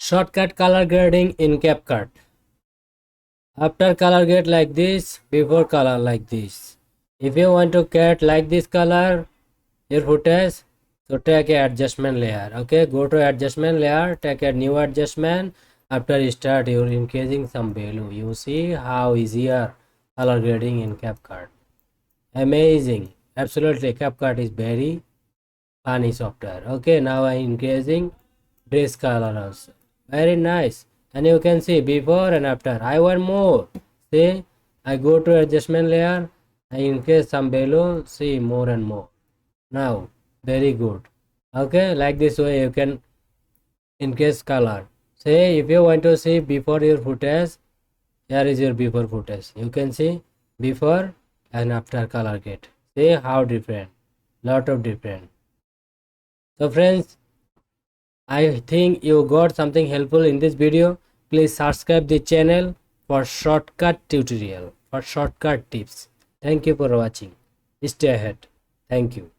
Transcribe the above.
Shortcut color grading in CapCut. After color grade like this, before color like this. If you want to cut like this color, your footage, so take a adjustment layer. Okay, go to adjustment layer, take a new adjustment. After you start, you're increasing some value. You see how easier color grading in CapCut. Amazing. Absolutely, CapCut is very funny software. Okay, now I'm increasing dress color also. Very nice. And you can see before and after. I want more. See, I go to adjustment layer, I increase some value, see more and more. Now, very good. Okay, like this way you can increase color. Say if you want to see before your footage, here is your before footage. You can see before and after color grade. See how different. Lot of different. So friends, I think you got something helpful in this video. Please subscribe the channel for shortcut tutorial, for shortcut tips. Thank you for watching. Stay ahead. Thank you.